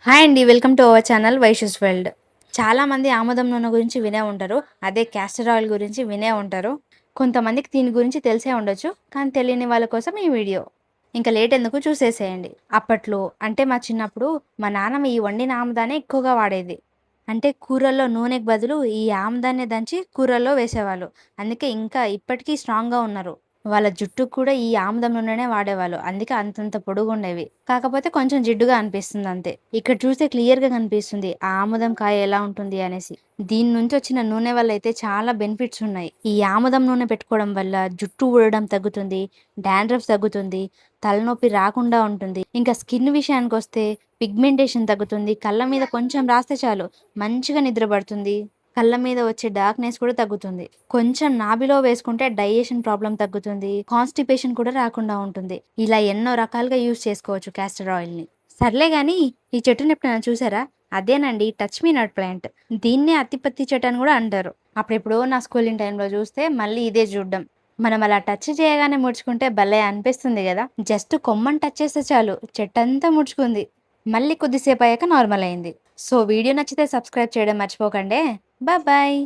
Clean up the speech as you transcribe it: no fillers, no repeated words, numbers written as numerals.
Hi అండి. Welcome to our channel Vaishu's world. చాలామంది ఆముదం నూనె గురించి వినే ఉంటారు. అదే క్యాస్టర్ ఆయిల్ గురించి వినే ఉంటారు. కొంతమందికి దీని గురించి తెలిసే ఉండొచ్చు. కానీ తెలియని వాళ్ళ కోసం ఈ వీడియో. ఇంకా లేట్ ఎందుకు చూసేసేయండి. అప్పట్లో అంటే మా చిన్నప్పుడు మా నాన్నమ్మ ఈ వండిన ఆముదాన్ని ఎక్కువగా వాడేది. అంటే కూరల్లో నూనెకి బదులు ఈ ఆముదాన్నే దంచి కూరల్లో వేసేవాళ్ళు. అందుకే ఇంకా ఇప్పటికీ స్ట్రాంగ్‌గా ఉన్నారు. వాళ్ళ జుట్టుకు కూడా ఈ ఆముదం నూనెనే వాడేవాళ్ళు. అందుకే అంతంత పొడుగుండేవి. కాకపోతే కొంచెం జిడ్డుగా అనిపిస్తుంది అంతే. ఇక్కడ చూస్తే క్లియర్‌గా కనిపిస్తుంది ఆ ఆముదం కాయ ఎలా ఉంటుంది అనేసి. దీని నుంచి వచ్చిన నూనె వల్ల అయితే చాలా బెనిఫిట్స్ ఉన్నాయి. ఈ ఆముదం నూనె పెట్టుకోవడం వల్ల జుట్టు ఊడడం తగ్గుతుంది, డాండ్రఫ్ తగ్గుతుంది, తలనొప్పి రాకుండా ఉంటుంది. ఇంకా స్కిన్ విషయానికొస్తే పిగ్మెంటేషన్ తగ్గుతుంది. కళ్ళ మీద కొంచెం రాస్తే చాలు మంచిగా నిద్ర పడుతుంది. కళ్ళ మీద వచ్చే డార్క్‌నెస్ కూడా తగ్గుతుంది. కొంచెం నాభిలో వేసుకుంటే డైజెషన్ ప్రాబ్లమ్ తగ్గుతుంది. కాన్‌స్టిపేషన్ కూడా రాకుండా ఉంటుంది. ఇలా ఎన్నో రకాలుగా యూజ్ చేసుకోవచ్చు క్యాస్టర్ ఆయిల్‌ని. సర్లే గానీ ఈ చెట్టుని ఎప్పుడైనా చూసారా? అదేనండి టచ్ మీ నట్ ప్లాంట్. దీన్నే అత్తిపత్తి చెట్టు అని కూడా అంటారు. అప్పుడెప్పుడో నా స్కూలింగ్ టైంలో చూస్తే మళ్ళీ ఇదే చూడ్డం. మనం అలా టచ్ చేయగానే ముడుచుకుంటే భలే అనిపిస్తుంది గదా! జస్ట్ కొమ్మని టచ్ చేస్తే చాలు చెట్టంతా ముడుచుకుంది. మళ్ళీ కొద్దిసేపు అయ్యాక నార్మల్ అయింది. సో వీడియో నచ్చితే సబ్స్క్రైబ్ చేయడం మర్చిపోకండే. బాయ్.